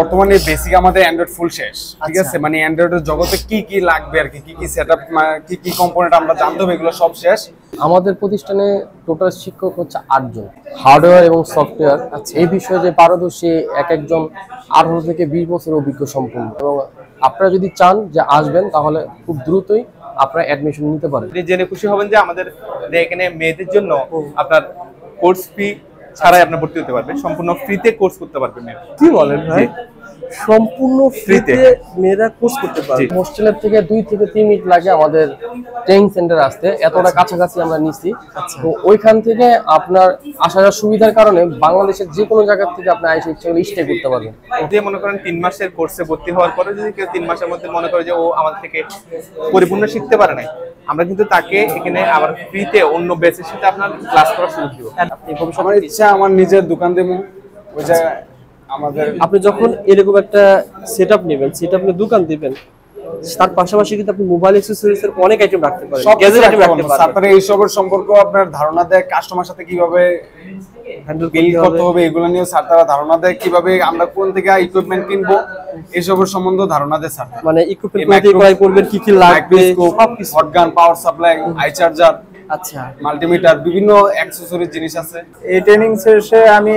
বর্তমানে বেসিক আমাদের অ্যান্ড্রয়েড ফুল শেষ, ঠিক আছে। মানে অ্যান্ড্রয়েডের জগতে কি কি লাগবে আর কি কি সেটআপ, কি কি কম্পোনেন্ট আমরা জানতে হবে, এগুলো সব শেষ। আমাদের প্রতিষ্ঠানে টোটাল শিক্ষক হচ্ছে 8 জন। হার্ডওয়্যার এবং সফটওয়্যার এই বিষয়ে যে পারদর্শী এক একজন 18 থেকে 20 বছর অভিজ্ঞ সম্পন্ন। এবং আপনারা যদি চান যে আসবেন, তাহলে খুব দ্রুতই আপনারা অ্যাডমিশন নিতে পারেন। জেনে খুশি হবেন যে আমাদের এখানে মেয়েদের জন্য আপনার কোর্স ফি ছাড়াই আপনি ভর্তি হতে পারবেন, সম্পূর্ণ ফ্রিতে কোর্স করতে পারবেন। কি বলেন ভাই, সম্পূর্ণ ফ্রিতে মেয়েরা কোর্স করতে পারে? হোস্টেলের থেকে 2 থেকে 3 মিনিট লাগে আমাদের ট্রেনিং সেন্টার আসতে, এতটা কাছাকাছি আমরা নিছি। তো ওইখান থেকে আপনার আসার সুবিধার কারণে বাংলাদেশের যে কোনো জায়গা থেকে আপনি আইসে ইচ্ছা করলে স্টে করতে পারবেন। যে মনে করেন 3 মাসের কোর্সে ভর্তি হওয়ার পরে যদি কেউ 3 মাসের মধ্যে মনে করে যে ও আমাদের থেকে পরিপূর্ণ শিখতে পারে নাই, আমরা কিন্তু তাকে এখানে আবার ফ্রিতে অন্য ব্যাচের সাথে আপনার ক্লাস করার সুযোগ দিব। আমার ইচ্ছা আমার নিজের দোকান দেবো ওই জায়গায়। আমাদের আপনি যখন এরকম একটা সেটআপ নেবেন, সেটআপ নিয়ে দোকান দিবেন, তার পাশাপাশি কিন্তু আপনি মোবাইল অ্যাকসেসরিজ এর অনেক আইটেম রাখতে পারেন, গ্যাজেট আইটেম রাখতে পারেন। তারপরে এই সবের সম্পর্ক আপনার ধারণা দেয়, কাস্টমার সাথে কিভাবে হ্যান্ডেল করতে হবে এগুলো নিয়ে স্যার তারা ধারণা দেয়, কিভাবে আমরা কোন থেকে ইকুইপমেন্ট কিনবো এইসবের সম্বন্ধে ধারণা দেয় স্যার। মানে ইকুইপমেন্ট কোথায় ক্রয় করবেন, কি কি লাগবে, সবকিছু। Hot gun, power supply, I charger, আচ্ছা, মাল্টিমিটার, বিভিন্ন অ্যাকসেসরি জিনিস আছে। এই ট্রেনিং শেষে আমি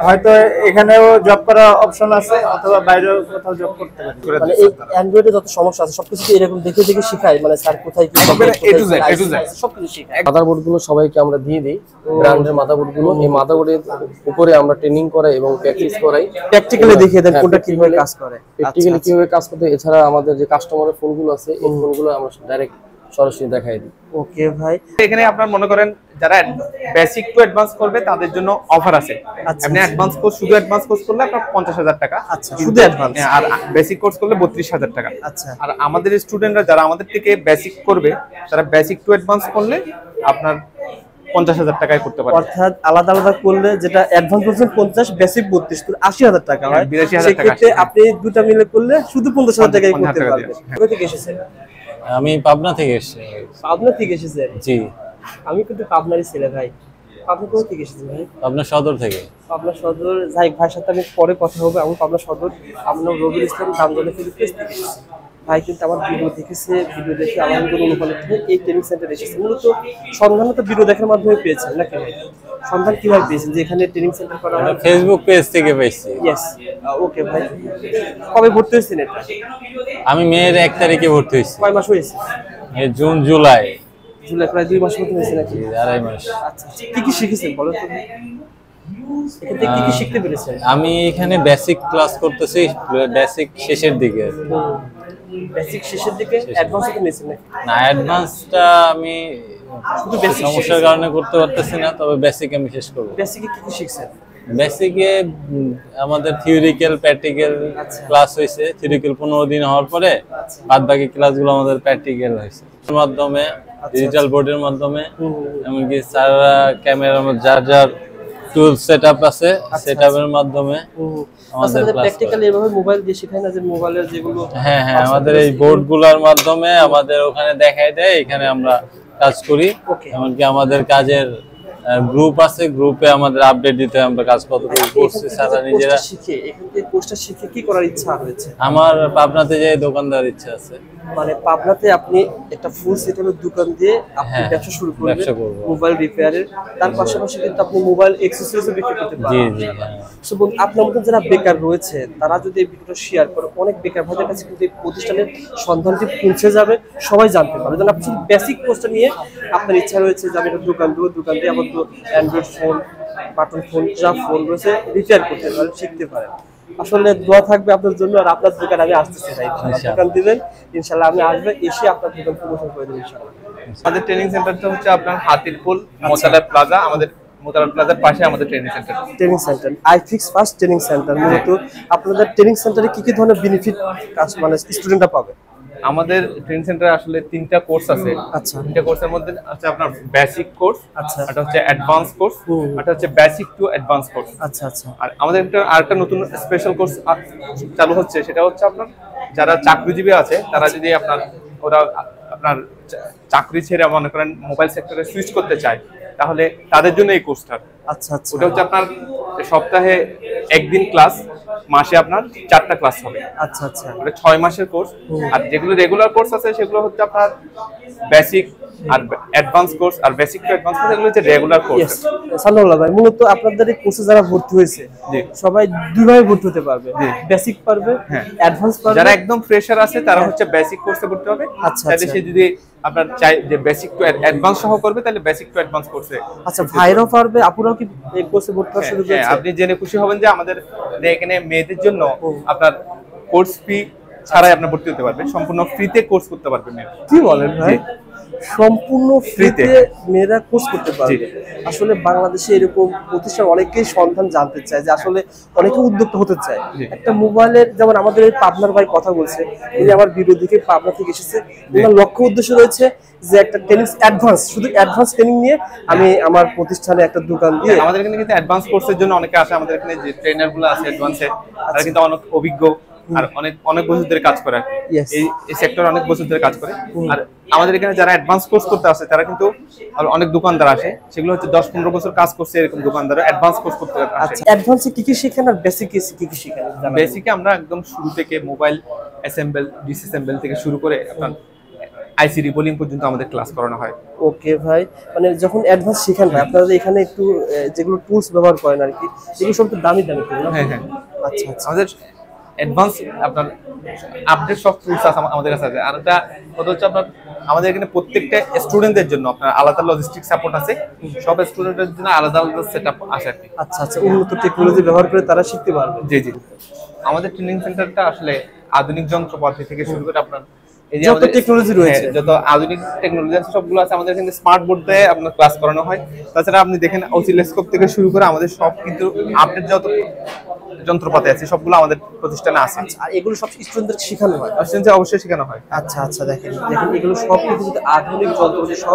হয়তো এখানেও জব করার অপশন আছে, অথবা বাইরেও কোথাও জব করতে পারি। মানে এই অ্যান্ড্রয়েডে যত সমস্যা আছে সবকিছু কি এরকম দেখে দেখে শেখায়? মানে স্যার কোথায় কি সবকিছু শেখায়। মাদারবোর্ড গুলো সবাইকে আমরা দিয়ে দিই, ব্র্যান্ডের মাদারবোর্ড গুলো। এই মাদারবোর্ডের উপরে আমরা ট্রেনিং করাই এবং প্র্যাকটিস করাই, প্র্যাকটিক্যালি দেখিয়ে দেন কোনটা কিভাবে কাজ করে, প্র্যাকটিক্যালি কিভাবে কাজ করতে। এছাড়া আমাদের যে কাস্টমারের ফোনগুলো আছে, এই ফোনগুলো আমরা ডাইরেক্ট সরাসরি দেখাই দিই। ওকে ভাই, এখানে আপনার মনে করেন যারা বেসিক টু অ্যাডভান্স করবে তাদের জন্য অফার আছে। আপনি অ্যাডভান্স কোর্স, শুধু অ্যাডভান্স কোর্স করলে আপনার 50,000 টাকা। আচ্ছা, শুধু অ্যাডভান্স। আর বেসিক কোর্স করলে 32,000 টাকা। আচ্ছা, আর আমাদের স্টুডেন্টরা যারা আমাদের থেকে বেসিক করবে, তারা বেসিক টু অ্যাডভান্স করলে আপনার 50,000 টাকায় করতে পারবে। অর্থাৎ আলাদা আলাদা করলে যেটা অ্যাডভান্স বলছেন 50, বেসিক 32, তো 80,000 টাকা হয়। 82,000 টাকা। সেক্ষেত্রে আপনি দুটো মিলে করলে শুধু 50,000 টাকায় করতে পারবেন। কোথা থেকে এসেছেন? আমি পাবনা থেকে এসেছি। পাবনা থেকে এসেছেন? জি, আমি কিন্তু পাবনারই ছেলে ভাই। পাবনা কোথা থেকে এসেছেন ভাই? পাবনা সদর থেকে। পাবনা সদর। যাই ভাইয়ের সাথে আমি পরে কথা হবে। আমি পাবনা সদর, আমার নাম রবিউল ইসলাম, দামদলা থেকে এসেছি। ভাই কিন্তু আমার ভিডিও দেখেছে, ভিডিও দেখে আমার কিন্তু অনুপ্রাণিত হয়ে এই ট্রেনিং সেন্টারে এসেছে। মূলত সন্ধান তো ভিডিও দেখার মাধ্যমে পেয়েছেন নাকি ভাই? সন্ধান কিভাবে পেয়েছেন যে এখানে ট্রেনিং সেন্টার করা হয়? ফেসবুক পেজ থেকে পেয়েছি। ইয়েস, ওকে ভাই। কবে ভর্তি হয়েছেন এটা? আমি মেয়ের 1 তারিখে ভর্তি হয়েছি। কয় মাস হয়েছে? এই জুন জুলাই জুলাই, প্রায় 2 মাস মতো হয়েছে নাকি? 2.5 মাস। আচ্ছা, কি কি শিখেছেন বলেন তো? এখান থেকে কি কি শিখতে পেরেছেন? আমি এখানে বেসিক ক্লাস করতেছি, বেসিক শেষের দিকে। বেসিক শেষের দিকে, অ্যাডভান্স কি নিয়েছেন নাকি? না, অ্যাডভান্সটা আমি শুধু বেসিক সমস্যার কারণে করতে পারতেছি না, তবে বেসিক আমি শেষ করব। বেসিকে কি কি শিখছেন? বেসিকে আমাদের থিওরিক্যাল প্র্যাকটিক্যাল ক্লাস হয়েছে। থিওরিক্যাল 15 দিন হওয়ার পরে বাদ বাকি ক্লাসগুলো আমাদের প্র্যাকটিক্যাল হয়েছে। এর মাধ্যমে ডিজিটাল বোর্ডের মাধ্যমে, এমনকি স্যাররা ক্যামেরার মধ্যে যার যার টুল সেটআপ আছে, সেটআপের মাধ্যমে আমাদের প্র্যাকটিক্যালি এভাবে মোবাইল দিয়ে শেখায় না, যে মোবাইলের যেগুলো। হ্যাঁ, আমাদের এই বোর্ডগুলোর মাধ্যমে আমাদের ওখানে দেখাই দেয়, এখানে আমরা কাজ করি। এমনকি আমাদের কাজের গ্রুপ আছে, গ্রুপে আমাদের আপডেট দিতে হয় আমরা কাজ কতটুকু করছি। সারা নিজেরা শিখে, এখান থেকে কোর্সটা শিখে কি করার ইচ্ছা হয়েছে? আমার পাবনাতে যাই দোকানদার ইচ্ছা আছে। মানে পাবনাতে আপনি একটা ফুল সেটআপের দোকান দিয়ে আপনি ব্যবসা শুরু করবেন, মোবাইল রিপেয়ারের। তার পাশাপাশি কিন্তু আপনি মোবাইল অ্যাকসেসরিজও বিক্রি করতে পারেন। জি জি। সো আপনার মতো যারা বেকার রয়েছে, তারা যদি এই ভিডিওটা শেয়ার করে, অনেক বেকার ভাইদের কাছে কিন্তু এই প্রতিষ্ঠানের সন্ধানটি পৌঁছে যাবে, সবাই জানতে পারবে। যেন আপনি বেসিক কোর্সটা নিয়ে আপনার ইচ্ছা রয়েছে যে আমি একটা দোকান দেবো, দোকান দিয়ে আমার তো অ্যান্ড্রয়েড ফোন, বাটন ফোন, যা ফোন রয়েছে রিপেয়ার করতে পারেন, শিখতে পারেন। আসলে দোয়া থাকবে আপনার জন্য। আর আপনার দোকান আমি আসতেছি ভাই, দোকান দিবেন ইনশাআল্লাহ, আমি আসবো, এসে আপনার দোকান প্রমোশন করে দেবো ইনশাআল্লাহ। আমাদের ট্রেনিং সেন্টারটা হচ্ছে আপনার হাতিরপুল মোতালা প্লাজা। আমাদের মোতালা প্লাজার পাশে আমাদের training centre. Training centre iFix first training centre. মূলত আপনাদের ট্রেনিং সেন্টারে কি কি ধরনের বেনিফিট মানে স্টুডেন্টরা পাবে? আমাদের ট্রেনিং সেন্টারে আসলে 3টা কোর্স আছে। আচ্ছা, 3টা কোর্সের মধ্যে আছে আপনার বেসিক কোর্স, আচ্ছা, এটা হচ্ছে অ্যাডভান্স কোর্স, এটা হচ্ছে বেসিক টু অ্যাডভান্স কোর্স। আচ্ছা আচ্ছা। আর আমাদের আরেকটা নতুন স্পেশাল কোর্স চালু হচ্ছে, সেটা হচ্ছে আপনার যারা চাকরিজীবী আছে, তারা যদি ওরা আপনার চাকরি ছেড়ে মনে করেন মোবাইল সেক্টরে সুইচ করতে চায়, তাহলে তাদের জন্য এই কোর্সটা। আচ্ছা আচ্ছা ওটা হচ্ছে আপনার সপ্তাহে একদিন ক্লাস, মাসে আপনার 4টা ক্লাস হবে। আচ্ছা আচ্ছা ওটা 6 মাসের কোর্স। আর যেগুলো রেগুলার কোর্স আছে সেগুলো হচ্ছে আপনার বেসিক আর অ্যাডভান্স কোর্স, আর বেসিক টু অ্যাডভান্স কোর্স এগুলো হচ্ছে রেগুলার কোর্স। সাল্লাল্লাহু ভাই, মূলত আপনাদের এই কোর্সে যারা ভর্তি হয়েছে জি। সবাই দুইভাবে ভর্তি হতে পারবে, বেসিক পারবে, অ্যাডভান্স পারবে। যারা একদম ফ্রেশার আছে তারা হচ্ছে বেসিক কোর্সে ভর্তি হবে। আচ্ছা, তাহলে আচ্ছা। সে যদি আপনার চাই যে বেসিক টু অ্যাডভান্স সহ করবে তাহলে বেসিক টু অ্যাডভান্স কোর্সে। আচ্ছা, ভাইরাও পারবে, আপুরাও কি এই কোর্সে ভর্তি হওয়ার সুযোগ হ্যাঁ, আছে? আপনি জেনে খুশি হবেন যে আমাদের এখানে মেয়েদের জন্য আপনার কোর্স ফি ছাড়াই আপনি ভর্তি হতে পারবেন, সম্পূর্ণ ফ্রিতে কোর্স করতে পারবেন। কি বলেন ভাই, সম্পূর্ণ ফ্রিতে মেয়েরা কোর্স করতে পারবে? আসলে বাংলাদেশে এরকম প্রতিষ্ঠান অনেকেই সন্ধান জানতে চায়, যে আসলে অনেকে উদ্যোক্তা হতে চায়। একটা মোবাইলের, যেমন আমাদের এই পাবনার ভাই কথা বলছে, উনি আমার ভিডিও দেখে পাবনা থেকে এসেছে। ওনার লক্ষ্য উদ্দেশ্য রয়েছে যে একটা ট্রেনিং অ্যাডভান্স, শুধু অ্যাডভান্স ট্রেনিং নিয়ে আমি আমার প্রতিষ্ঠানে একটা দোকান দিয়ে। আমাদের এখানে কিন্তু অ্যাডভান্স কোর্সের জন্য অনেকে আসে। আমাদের এখানে যে ট্রেনার গুলো আছে অ্যাডভান্সে, তারা কিন্তু অনেক অভিজ্ঞ আর অনেক বছর ধরে কাজ করে। Yes. এই সেক্টরে অনেক বছর ধরে কাজ করে। আর আমাদের এখানে যারা অ্যাডভান্স কোর্স করতে আসে তারা কিন্তু অনেক দোকানদার আসে, সেগুলো হচ্ছে 10-15 বছর কাজ করছে এরকম দোকানদার অ্যাডভান্স কোর্স করতে আসে। আচ্ছা, অ্যাডভান্সে কি কি শেখান আর বেসিকে কি কি শেখান? বেসিকে আমরা একদম শুরু থেকে মোবাইল অ্যাসেম্বল, ডিসঅ্যাসেম্বল থেকে শুরু করে আপনার আইসি রিবোলিং পর্যন্ত আমাদের ক্লাস করানো হয়। ওকে ভাই, মানে যখন অ্যাডভান্স শেখান ভাই, আপনারা এখানে একটু যেগুলো টুলস ব্যবহার করেন আর কি, এগুলো সব একটু দামি দামি টুল। হ্যাঁ হ্যাঁ, আচ্ছা আচ্ছা আমাদের অ্যাডভান্স আপনার আপডেট সব টুলস আছে আমাদের কাছে আছে। আর এটা কথা হচ্ছে আপনার আমাদের এখানে প্রত্যেকটা স্টুডেন্টদের জন্য আপনার আলাদা লজিস্টিক সাপোর্ট আছে। সব স্টুডেন্টের জন্য আলাদা আলাদা সেটআপ আছে আর কি। আচ্ছা আচ্ছা, উন্নত টেকনোলজি ব্যবহার করে তারা শিখতে পারবে। জি জি, আমাদের ট্রেনিং সেন্টারটা আসলে আধুনিক যন্ত্রপাতি থেকে শুরু করে আপনার এই যে যত আমাদের টেকনোলজি রয়েছে, যত আধুনিক টেকনোলজি আছে সবগুলো আছে আমাদের এখানে। স্মার্ট বোর্ড দিয়ে আপনার ক্লাস করানো হয়। তাছাড়া আপনি দেখেন অসিলোস্কোপ থেকে শুরু করে আমাদের সব কিন্তু আপডেট যত যন্ত্রপাতি আছে সবগুলো আমাদের প্রতিষ্ঠানে আছে। আর এগুলো সব স্টুডেন্টদের শেখানো হয়? অবশ্যই শেখানো হয়। আচ্ছা আচ্ছা, দেখেন দেখেন এগুলো সব কিছু যদি আধুনিক যন্ত্রপাতি সহ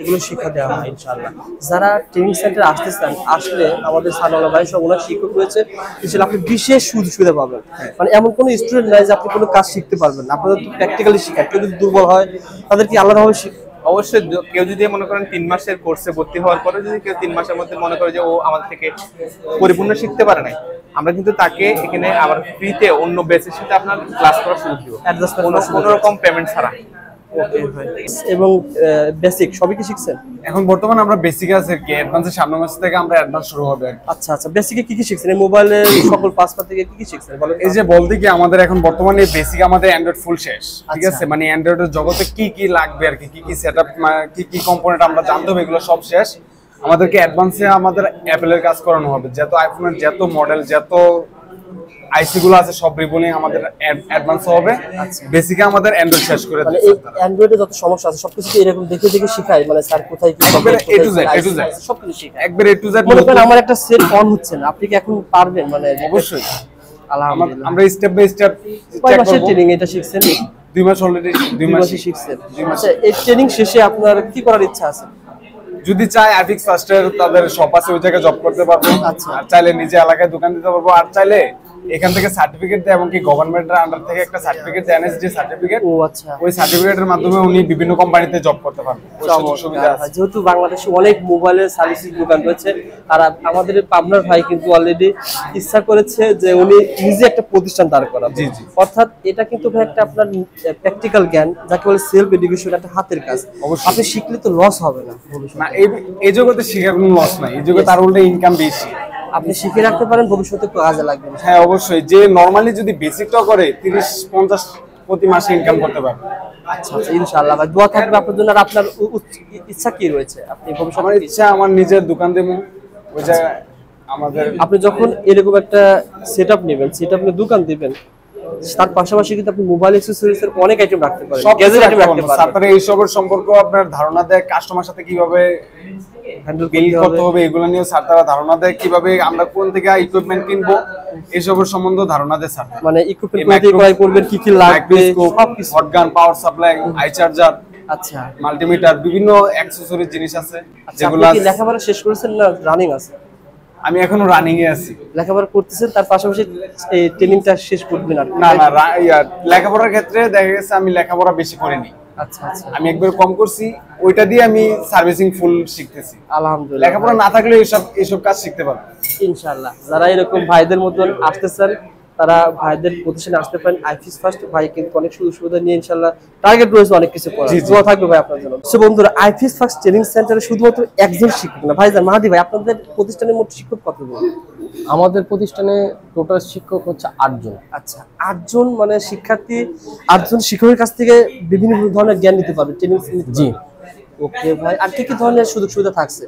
এগুলো শিক্ষা দেওয়া হয় ইনশাআল্লাহ। যারা ট্রেনিং সেন্টারে আসতে চান, আসলে আমাদের সানাউল্লাহ ভাই সব ওনার শিক্ষক রয়েছে, ইনশাআল্লাহ আপনি বিশেষ সুযোগ সুবিধা পাবেন। মানে এমন কোনো স্টুডেন্ট নাই যে আপনি কোনো কাজ শিখতে পারবেন না, আপনাদের প্র্যাকটিক্যালি শেখায়। কেউ যদি দুর্বল হয় তাদের কি আলাদাভাবে অবশ্যই কেউ যদি মনে করেন 3 মাসের কোর্সে ভর্তি হওয়ার পরে যদি কেউ 3 মাসের মধ্যে মনে করে যে ও আমাদের থেকে পরিপূর্ণ শিখতে পারে নাই, আমরা কিন্তু তাকে এখানে আবার ফ্রিতে অন্য ব্যাচের সাথে আপনার ক্লাস করার সুযোগ দিব, কোনো রকম পেমেন্ট ছাড়া। এবং বেসিক সবই কি শিখছেন? এখন বর্তমানে আমরা বেসিক আছে আর কি, অ্যাডভান্সের সামনের মাস থেকে আমরা অ্যাডভান্স শুরু হবে আর কি। আচ্ছা আচ্ছা, বেসিকে কি কি শিখছেন? এই মোবাইলের সকল পাসপা থেকে কি কি শিখছেন বলেন? এই যে বলতে কি আমাদের এখন বর্তমানে বেসিক আমাদের অ্যান্ড্রয়েড ফুল শেষ, ঠিক আছে? মানে অ্যান্ড্রয়েডের জগতে কি কি লাগবে আর কি, কি কি সেটআপ, কি কি কম্পোনেন্ট আমরা জানতে হবে, এগুলো সব শেষ। আমাদেরকে অ্যাডভান্সে আমাদের অ্যাপেলের কাজ করানো হবে, যত আইফোনের যত মডেল যত আইসি গুলো আছে সব রিবোলিং আমাদের অ্যাডভান্স হবে। বেসিকে আমাদের অ্যান্ড্রয়েড শেষ করে মানে এই অ্যান্ড্রয়েডে যত সমস্যা আছে সবকিছু কি এরকম দেখে দেখে শেখায়? মানে স্যার কোথায় কি একবারে A to Z, A to Z সবকিছু শেখায় একবারে A to Z। মনে করেন আমার একটা সেট অন হচ্ছে না, আপনি কি এখন পারবেন? মানে অবশ্যই আলহামদুলিল্লাহ। আমরা স্টেপ বাই স্টেপ কয় মাসের ট্রেনিং এটা শিখছেন? 2 মাস অলরেডি, 2 মাস মাসই শিখছেন। আচ্ছা, এই ট্রেনিং শেষে আপনার কি করার ইচ্ছা আছে? যদি চাই আইফিক্স ফার্স্টের তাদের শপ আছে ওই জায়গায় জব করতে পারবো। আচ্ছা। আর চাইলে নিজে এলাকায় দোকান দিতে পারবো। আর চাইলে এখান থেকে সার্টিফিকেট দেয়, এবং কি গভর্নমেন্টের আন্ডার থেকে একটা সার্টিফিকেট দেয়, এনএসডি সার্টিফিকেট। ও আচ্ছা, ওই সার্টিফিকেটের মাধ্যমে উনি বিভিন্ন কোম্পানিতে জব করতে পারবেন। ওই সুযোগ সুবিধা আছে। যেহেতু বাংলাদেশে অনেক মোবাইলের সার্ভিসের দোকান রয়েছে, আর আমাদের পাবনার ভাই কিন্তু অলরেডি ইচ্ছা করেছে যে উনি নিজে একটা প্রতিষ্ঠান দাঁড় করাবেন। জি, জি। অর্থাৎ এটা কিন্তু ভাই একটা আপনার প্র্যাকটিক্যাল জ্ঞান, যাকে বলে সেলফ এডুকেশন, একটা হাতের কাজ। অবশ্যই। আপনি শিখলে তো লস হবে না ভবিষ্যতে। না, এই জগতে শিখার কোনো লস নাই, এই জগতে তার উল্টে ইনকাম বেশি। আপনি শিখে রাখতে পারেন, ভবিষ্যতে কাজে লাগবে। হ্যাঁ অবশ্যই, যে নরমালি যদি বেসিকটাও করে 30-50 প্রতি মাসে ইনকাম করতে পারবে। আচ্ছা আচ্ছা, ইনশাআল্লাহ ভাই দোয়া থাকবে আপনার জন্য। আর আপনার ইচ্ছা কি রয়েছে? আপনি আমার ভবিষ্যতে ইচ্ছা আমার নিজের দোকান দেবো ওই জায়গায়। আমাদের আপনি যখন এরকম একটা সেটআপ নেবেন, সেটা আপনি দোকান দিবেন, তার পাশাপাশি কিন্তু আপনি মোবাইল অ্যাকসেসরিজের অনেক আইটেম রাখতে পারেন, সব গ্যাজেট আইটেম রাখতে পারেন। তারপরে এই সবের সম্পর্ক আপনার ধারণা দেয়, কাস্টমার সাথে কিভাবে হ্যান্ডেল বিল করতে হবে এগুলো নিয়ে স্যার তারা ধারণা দেয়, কিভাবে আমরা কোন থেকে ইকুইপমেন্ট কিনবো এইসবের সম্বন্ধে ধারণা দেয় স্যার। মানে ইকুইপমেন্ট কোথা থেকে ক্রয় করবেন, কি কি লাগবে সবকিছু। Hot gun, power supply, I charger, আচ্ছা মাল্টিমিটার, বিভিন্ন অ্যাকসেসরিজ জিনিস আছে যেগুলো। আপনি কি লেখাপড়া শেষ করেছেন না রানিং আছে? আমি এখনো রানিং এ আছি। লেখাপড়া করতেছেন, তার পাশাপাশি এই ট্রেনিংটা শেষ করবেন? আর না না, লেখাপড়ার ক্ষেত্রে দেখা গেছে আমি লেখাপড়া বেশি করিনি। আচ্ছা আচ্ছা, আমি একবার কম করছি, ওইটা দিয়ে আমি সার্ভিসিং ফুল শিখতেছি। আলহামদুলিল্লাহ। লেখাপড়া না থাকলে এইসব কাজ শিখতে পারবো ইনশাআল্লাহ যারা এরকম ভাইদের মতন আসতে চান তারা ভাইদের প্রতিষ্ঠানে আসতে পারেন। আইফিস ফার্স্ট ভাই কিন্তু অনেক সুযোগ সুবিধা নিয়ে ইনশাআল্লাহ টার্গেট রয়েছে অনেক কিছু করার। দোয়া থাকবে ভাই আপনার জন্য। সো বন্ধুরা, আইফিস ফার্স্ট ট্রেনিং সেন্টারে শুধুমাত্র একজন শিক্ষক না ভাইজান, মাহাদি ভাই আপনাদের প্রতিষ্ঠানের মোট শিক্ষক কতজন? আমাদের প্রতিষ্ঠানে টোটাল শিক্ষক হচ্ছে 8 জন। আচ্ছা, 8 জন মানে শিক্ষার্থী 8 জন শিক্ষকের কাছ থেকে বিভিন্ন ধরনের জ্ঞান নিতে পারবে, ট্রেনিং নিতে পারবে। জি। ওকে ভাই, আর কি কি ধরনের সুযোগ সুবিধা থাকছে?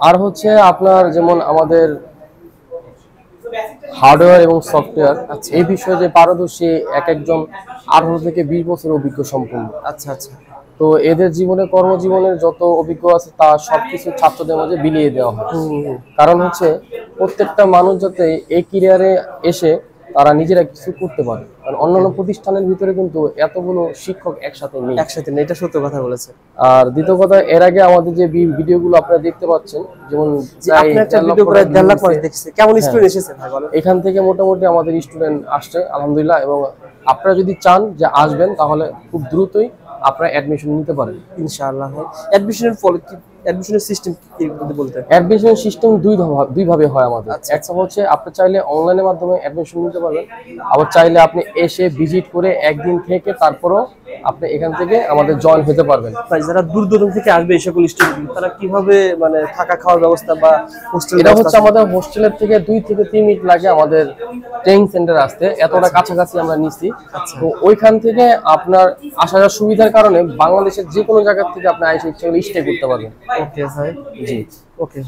আর হচ্ছে আপনার যেমন আমাদের হার্ডওয়্যার এবং সফটওয়্যার এই বিষয়ে যে পারদর্শী একজন 18 থেকে 20 বছরের অভিজ্ঞ সম্পন্ন। আচ্ছা আচ্ছা, তো এদের জীবনে কর্মজীবনের যত অভিজ্ঞ আছে তা সবকিছু ছাত্রদের মাঝে বিলিয়ে দেওয়া হয়। কারণ হচ্ছে প্রত্যেকটা মানুষ যাতে এই ক্যারিয়ারে এসে তারা নিজেরা কিছু করতে পারে, কারণ অন্যান্য প্রতিষ্ঠানের ভিতরে কিন্তু এতগুলো শিক্ষক একসাথে নেই। একসাথে নেই, এটা সত্য কথা বলেছেন। আর দ্বিতীয় কথা, এর আগে আমাদের যে ভিডিওগুলো আপনারা দেখতে পাচ্ছেন, যেমন আপনি একটা ভিডিও করে 1.5 লাখ মানুষ দেখছে, কেমন স্টুডেন্ট এসেছে ভাই বলেন? এখান থেকে মোটামুটি আমাদের স্টুডেন্ট আসছে আলহামদুলিল্লাহ, এবং আপনারা যদি চান যে আসবেন তাহলে খুব দ্রুতই আপনারা অ্যাডমিশন নিতে পারেন ইনশাআল্লাহ। অ্যাডমিশনের ফল কি, অ্যাডমিশনের সিস্টেম কি যদি বলতেন? অ্যাডমিশন সিস্টেম দুই ভাবে হয় আমাদের। একটা হচ্ছে আপনি চাইলে অনলাইনের মাধ্যমে অ্যাডমিশন নিতে পারবেন, আবার চাইলে আপনি এসে ভিজিট করে একদিন থেকে তারপরও আপনি এখান থেকে আমাদের জয়েন হতে পারবেন। ভাই যারা দূর দূরান্ত থেকে আসবে এই সকল স্টুডেন্ট, তারা কিভাবে মানে থাকা খাওয়ার ব্যবস্থা বা হোস্টেল? এটা হচ্ছে আমাদের হোস্টেলের থেকে 2 থেকে 3 মিনিট লাগে আমাদের ট্রেনিং সেন্টার আসতে, এতটা কাছাকাছি আমরা নিচ্ছি। তো ওইখান থেকে আপনার আসার সুবিধার কারণে বাংলাদেশের যে কোনো জায়গা থেকে আপনি এসে স্টে করতে পারবেন। ওকে ভাই, জি। ওকে,